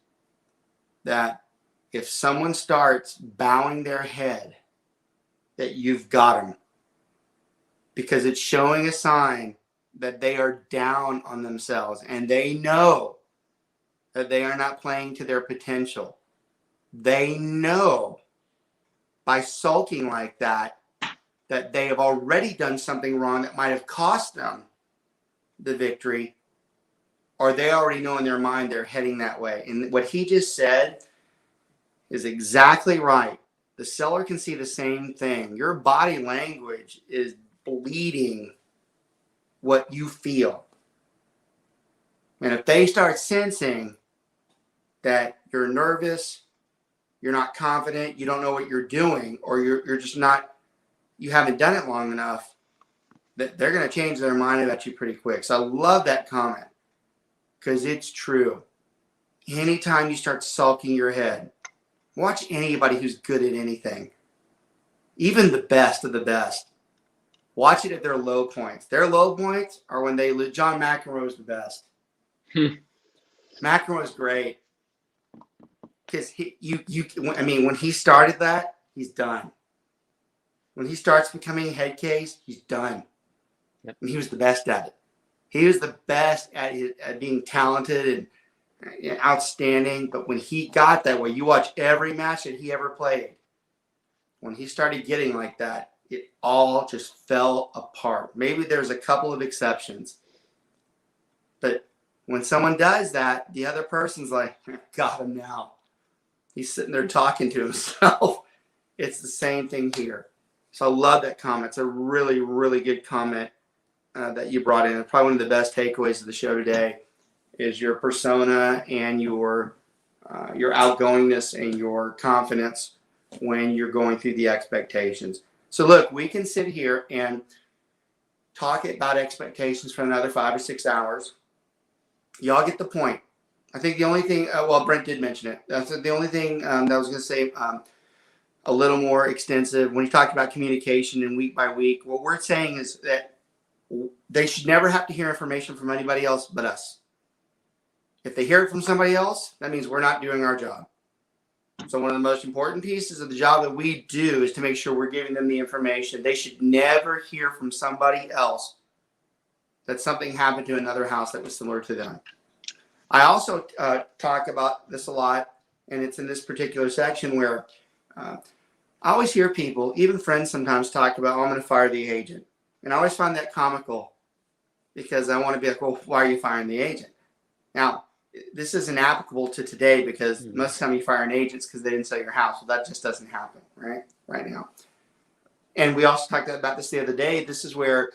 that if someone starts bowing their head, that you've got them. Because it's showing a sign that they are down on themselves and they know that they are not playing to their potential. They know by sulking like that they have already done something wrong that might have cost them the victory, or they already know in their mind they're heading that way. And what he just said is exactly right. The seller can see the same thing. Your body language is bleeding what you feel. And if they start sensing that you're nervous, you're not confident, you don't know what you're doing, or you're just not, you haven't done it long enough, that they're going to change their mind about you pretty quick. So I love that comment because it's true. Anytime you start sulking your head, watch anybody who's good at anything, even the best of the best. Watch it at their low points. Their low points are when they lose. John McEnroe is the best. McEnroe is great because when he started that, he's done. When he starts becoming a head case, he's done. Yep. And he was the best at it. He was the best at being talented and outstanding. But when he got that way, you watch every match that he ever played. When he started getting like that, it all just fell apart. Maybe there's a couple of exceptions. But when someone does that, the other person's like, got him now. He's sitting there talking to himself. It's the same thing here. So I love that comment. It's a really, really good comment that you brought in. Probably one of the best takeaways of the show today is your persona and your outgoingness and your confidence when you're going through the expectations. So look, we can sit here and talk about expectations for another 5 or 6 hours. Y'all get the point. I think the only thing, Brent did mention it. That's the only thing that I was going to say a little more extensive. When you talk about communication and week by week, what we're saying is that they should never have to hear information from anybody else but us. If they hear it from somebody else, that means we're not doing our job. So one of the most important pieces of the job that we do is to make sure we're giving them the information. They should never hear from somebody else that something happened to another house that was similar to them. I also talk about this a lot, and it's in this particular section where I always hear people, even friends sometimes, talk about, I'm going to fire the agent. And I always find that comical because I want to be like, well, why are you firing the agent? Now, this isn't applicable to today because most of the time you fire an agent because they didn't sell your house. Well, that just doesn't happen right now. And we also talked about this the other day. This is where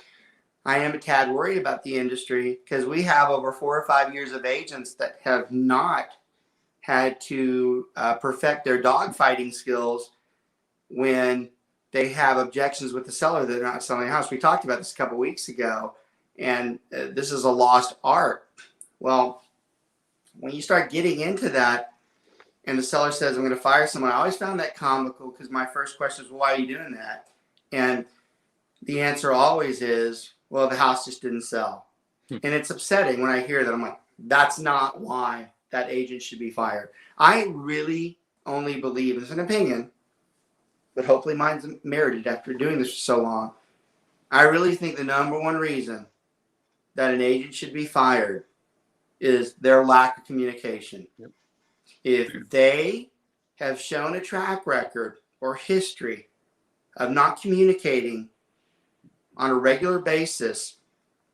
I am a tad worried about the industry because we have over 4 or 5 years of agents that have not had to perfect their dog fighting skills when they have objections with the seller that they're not selling a house. We talked about this a couple of weeks ago, and this is a lost art. Well, when you start getting into that and the seller says, I'm going to fire someone, I always found that comical because my first question is, well, why are you doing that? And the answer always is, well, the house just didn't sell. And it's upsetting when I hear that. I'm like, that's not why that agent should be fired. I really only believe, it's an opinion, but hopefully mine's merited after doing this for so long. I really think the number one reason that an agent should be fired is their lack of communication. Yep. If they have shown a track record or history of not communicating on a regular basis,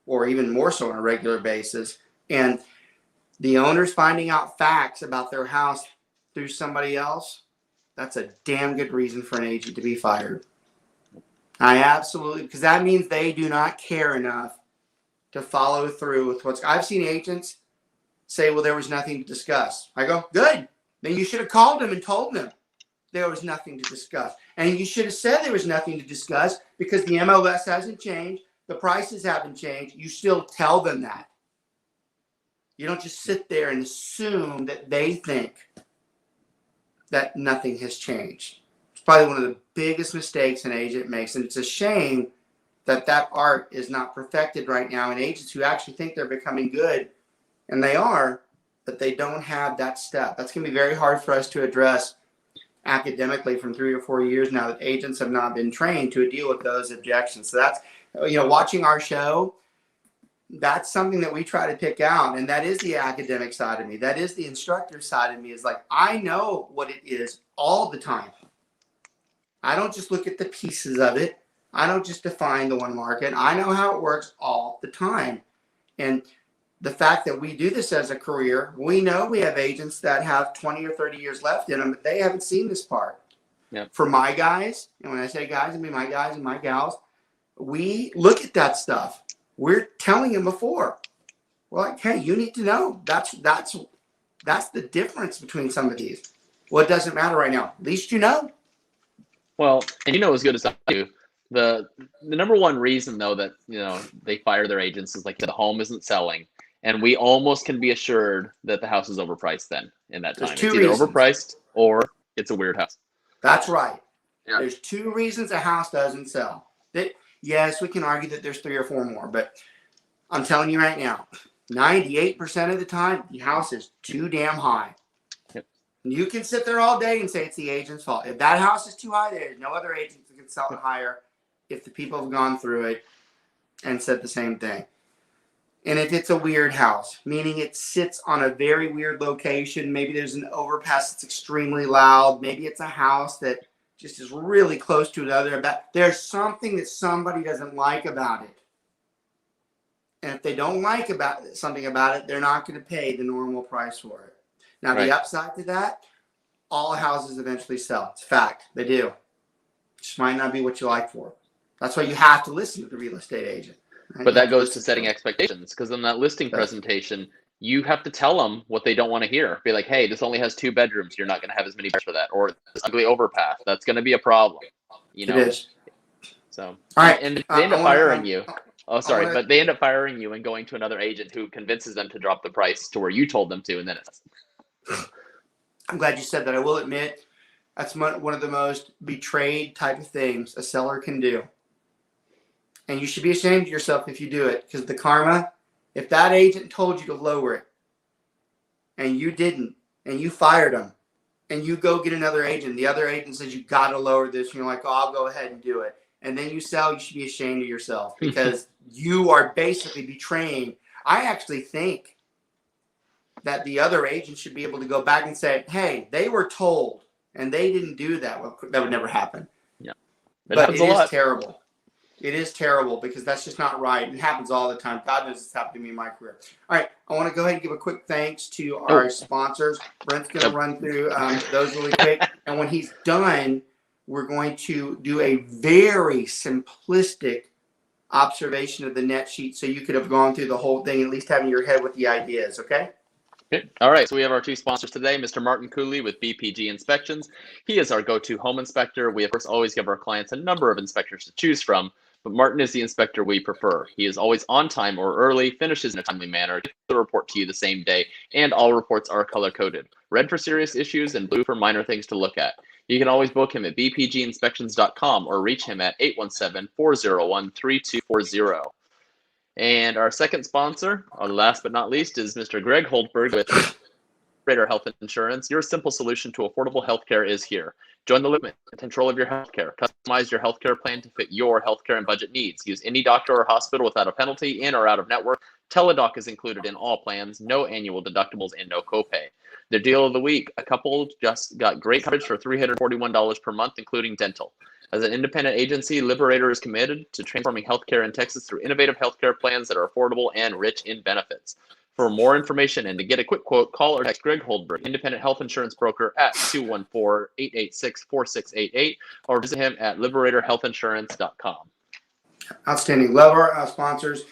or even more so on a regular basis, and the owner's finding out facts about their house through somebody else, that's a damn good reason for an agent to be fired. I absolutely, because that means they do not care enough to follow through with what's. I've seen agents say, well, there was nothing to discuss. I go, good. Then you should have called them and told them there was nothing to discuss. And you should have said there was nothing to discuss because the MLS hasn't changed. The prices haven't changed. You still tell them that. You don't just sit there and assume that they think that nothing has changed. It's probably one of the biggest mistakes an agent makes. And it's a shame that that art is not perfected right now. And agents who actually think they're becoming good, and they are, but they don't have that step. That's going to be very hard for us to address academically from 3 or 4 years now that agents have not been trained to deal with those objections. So that's, watching our show, that's something that we try to pick out. And that is the academic side of me. That is the instructor side of me, is like, I know what it is all the time. I don't just look at the pieces of it. I don't just define the one market. I know how it works all the time. And the fact that we do this as a career, we know we have agents that have 20 or 30 years left in them, but they haven't seen this part. Yep. For my guys, and when I say guys, I mean my guys and my gals, we look at that stuff. We're telling them before. We're like, hey, you need to know. That's the difference between some of these. Well, it doesn't matter right now. At least you know. Well, and as good as I do, the number one reason though that they fire their agents is like the home isn't selling. And we almost can be assured that the house is overpriced then in that time. It's either overpriced or it's a weird house. That's right. Yeah. There's 2 reasons a house doesn't sell. Yes, we can argue that there's 3 or 4 more, but I'm telling you right now, 98% of the time, the house is too damn high. Yep. You can sit there all day and say it's the agent's fault. If that house is too high, there's no other agent that can sell it higher if the people have gone through it and said the same thing. And if it's a weird house, meaning it sits on a very weird location, maybe there's an overpass that's extremely loud, maybe it's a house that just is really close to another, there's something that somebody doesn't like about it. And if they don't like something about it, they're not going to pay the normal price for it. Now, The upside to that, all houses eventually sell. It's a fact. They do. It just might not be what you like for. That's why you have to listen to the real estate agent. Right? But that goes to setting expectations, because in that listing presentation, you have to tell them what they don't want to hear. Be like, hey, this only has 2 bedrooms. You're not going to have as many beds for that. Or this ugly overpass. That's going to be a problem. It is. So, all right. And they end up firing you. Oh, sorry. But they end up firing you and going to another agent who convinces them to drop the price to where you told them to. And then it's. I'm glad you said that. I will admit, that's one of the most betrayed type of things a seller can do. And you should be ashamed of yourself if you do it, because the karma, if that agent told you to lower it and you didn't, and you fired them, and you go get another agent, the other agent says you got to lower this, and you're like, oh, I'll go ahead and do it. And then you sell, you should be ashamed of yourself because you are basically betraying. I actually think that the other agent should be able to go back and say, hey, they were told and they didn't do that. Well, that would never happen. Yeah. But it is terrible. It is terrible because that's just not right. It happens all the time. God knows it's happened to me in my career. All right. I want to go ahead and give a quick thanks to our sponsors. Brent's going to run through those really quick. And when he's done, we're going to do a very simplistic observation of the net sheet so you could have gone through the whole thing, at least having your head with the ideas, okay? Okay. All right, so we have our two sponsors today, Mr. Martin Cooley with BPG Inspections. He is our go-to home inspector. We, of course, always give our clients a number of inspectors to choose from, but Martin is the inspector we prefer. He is always on time or early, finishes in a timely manner, gets the report to you the same day, and all reports are color-coded. Red for serious issues and blue for minor things to look at. You can always book him at bpginspections.com or reach him at 817-401-3240. And our second sponsor, or last but not least, is Mr. Greg Holdberg with Liberator Health Insurance. Your simple solution to affordable healthcare is here. Join the limit and control of your healthcare. Customize your healthcare plan to fit your healthcare and budget needs. Use any doctor or hospital without a penalty, in or out of network. Teledoc is included in all plans. No annual deductibles and no copay. Their deal of the week: a couple just got great coverage for $341 per month, including dental. As an independent agency, Liberator is committed to transforming healthcare in Texas through innovative healthcare plans that are affordable and rich in benefits. For more information and to get a quick quote, call or text Greg Holdberg, independent health insurance broker, at 214-886-4688, or visit him at liberatorhealthinsurance.com. Outstanding. Love our sponsors.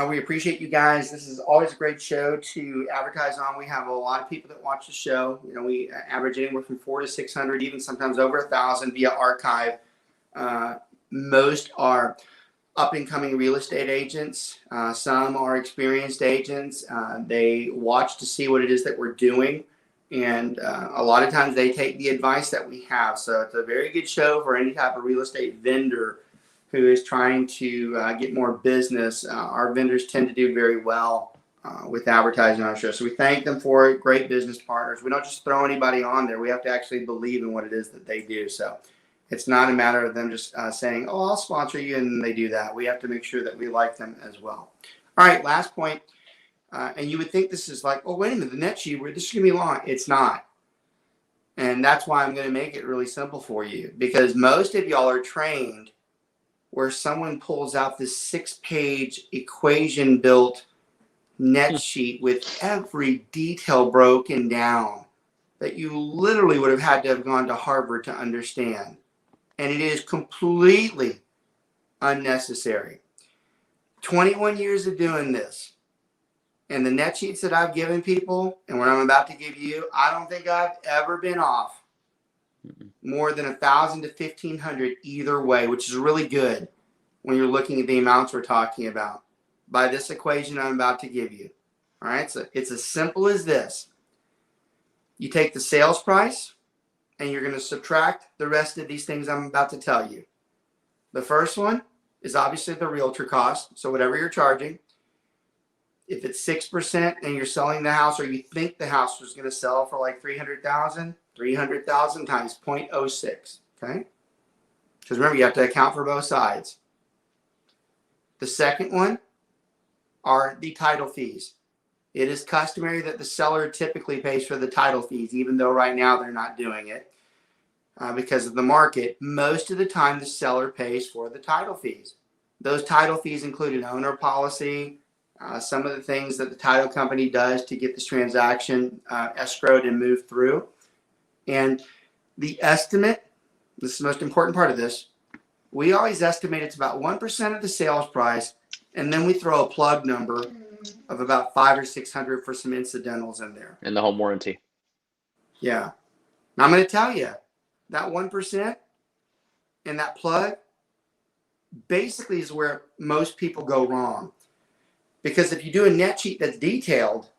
We appreciate you guys. This is always a great show to advertise on. We have a lot of people that watch the show. You know, we average anywhere from 400 to 600, even sometimes over 1,000 via archive. Most are up-and-coming real estate agents. Some are experienced agents. They watch to see what it is that we're doing. And a lot of times they take the advice that we have. So it's a very good show for any type of real estate vendor who is trying to get more business. Our vendors tend to do very well with advertising on our show. So we thank them for it. Great business partners. We don't just throw anybody on there. We have to actually believe in what it is that they do. So it's not a matter of them just saying, oh, I'll sponsor you, and they do that. We have to make sure that we like them as well. All right, last point. And you would think this is like, oh, wait a minute, the net sheet, this is going to be long. It's not. And that's why I'm going to make it really simple for you, because most of y'all are trained where someone pulls out this 6-page equation built net sheet with every detail broken down that you literally would have had to have gone to Harvard to understand. And it is completely unnecessary. 21 years of doing this, and the net sheets that I've given people and what I'm about to give you, I don't think I've ever been off more than 1,000 to 1,500 either way, which is really good when you're looking at the amounts we're talking about by this equation I'm about to give you. All right, so it's as simple as this. You take the sales price and you're going to subtract the rest of these things I'm about to tell you. The first one is obviously the realtor cost, so whatever you're charging. If it's 6% and you're selling the house, or you think the house was going to sell for like $300,000, 300,000 times 0.06, okay? Because remember, you have to account for both sides. The second one are the title fees. It is customary that the seller typically pays for the title fees, even though right now they're not doing it because of the market. Most of the time, the seller pays for the title fees. Those title fees include an owner policy, some of the things that the title company does to get this transaction escrowed and moved through. And the estimate, this is the most important part of this, we always estimate it's about 1% of the sales price, and then we throw a plug number of about 500 or 600 for some incidentals in there. And the home warranty. Yeah. Now I'm going to tell you, that 1% and that plug basically is where most people go wrong. Because if you do a net sheet that's detailed,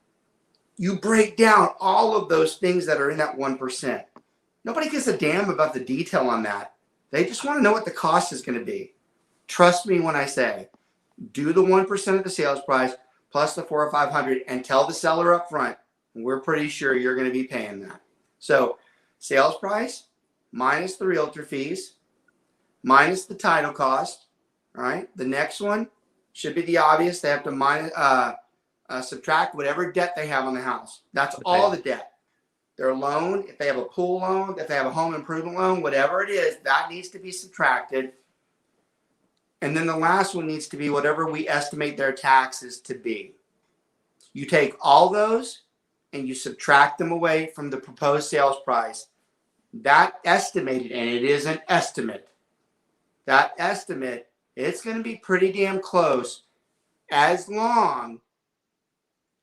you break down all of those things that are in that 1%. Nobody gives a damn about the detail on that. They just want to know what the cost is going to be. Trust me when I say, do the 1% of the sales price plus the 400 or 500 and tell the seller up front, we're pretty sure you're going to be paying that. So sales price minus the realtor fees minus the title cost. All right. The next one should be the obvious. They have to subtract whatever debt they have on the house. That's all the debt. Their loan, if they have a pool loan, if they have a home improvement loan, whatever it is, that needs to be subtracted. And then the last one needs to be whatever we estimate their taxes to be. You take all those and you subtract them away from the proposed sales price. That estimated, and it is an estimate, that estimate It's going to be pretty damn close, as long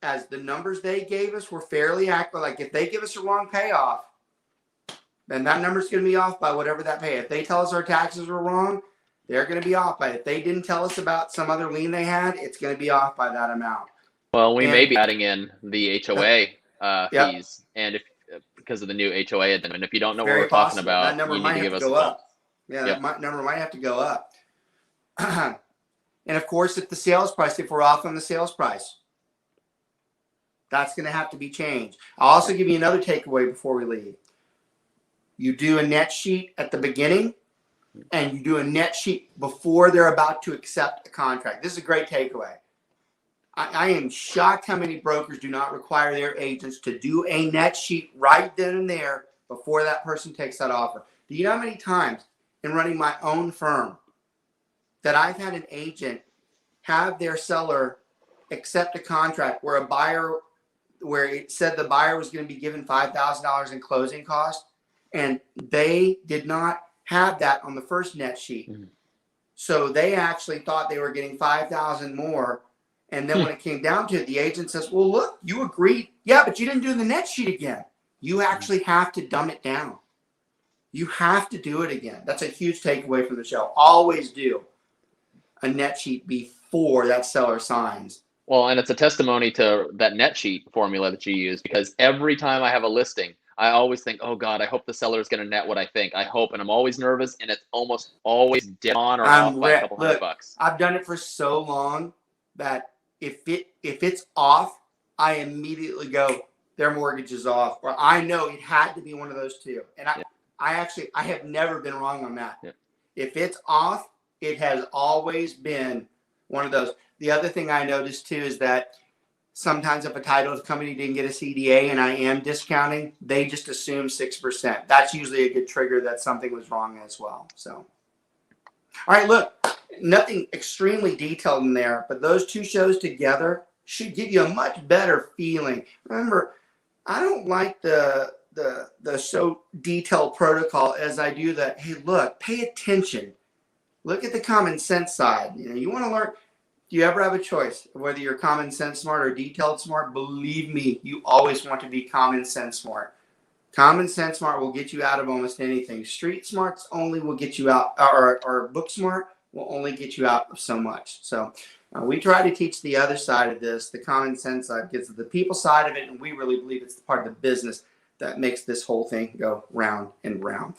as the numbers they gave us were fairly accurate. Like if they give us a wrong payoff, then that number's going to be off by whatever that pay. If they tell us our taxes were wrong, they're going to be off by it. If they didn't tell us about some other lien they had, it's going to be off by that amount. Well, we may be adding in the HOA fees, and because of the new HOA addendum. And if you don't know what we're talking about, that number might have to go up. Yeah, that number might have to go up. And of course, if we're off on the sales price, that's going to have to be changed. I'll also give you another takeaway before we leave. You do a net sheet at the beginning, and you do a net sheet before they're about to accept a contract. This is a great takeaway. I am shocked how many brokers do not require their agents to do a net sheet right then and there before that person takes that offer. Do you know how many times in running my own firm that I've had an agent have their seller accept a contract where it said the buyer was going to be given $5,000 in closing costs, and they did not have that on the first net sheet. Mm-hmm. So they actually thought they were getting $5,000 more. And then when it came down to it, the agent says, well, look, you agreed. Yeah, but you didn't do the net sheet again. You actually have to dumb it down. You have to do it again. That's a huge takeaway from the show. Always do a net sheet before that seller signs. Well, and it's a testimony to that net sheet formula that you use, because every time I have a listing, I always think, oh God, I hope the seller is going to net what I think. I hope, and I'm always nervous, and it's almost always dead on or off by a couple $100. I've done it for so long that if it's off, I immediately go, their mortgage is off, or I know it had to be one of those two. And I have never been wrong on that. Yeah. If it's off, it has always been one of those. The other thing I noticed too is that sometimes if a title company didn't get a CDA and I am discounting, they just assume 6%. That's usually a good trigger that something was wrong as well. So, all right, look, nothing extremely detailed in there, but those two shows together should give you a much better feeling. Remember, I don't like the so detailed protocol as I do that. Hey, look, pay attention. Look at the common sense side. You want to learn. Do you ever have a choice whether you're common sense smart or detailed smart? Believe me, you always want to be common sense smart. Common sense smart will get you out of almost anything. Street smarts only will get you out, or book smart will only get you out of so much. So we try to teach the other side of this, the common sense side, because of the people side of it, and we really believe it's part of the business that makes this whole thing go round and round.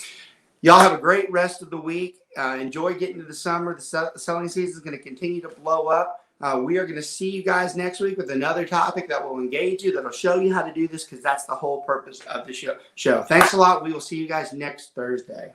Y'all have a great rest of the week. Enjoy getting to the summer. The selling season is going to continue to blow up. We are going to see you guys next week with another topic that will engage you, that will show you how to do this, because that's the whole purpose of the show. Thanks a lot. We will see you guys next Thursday.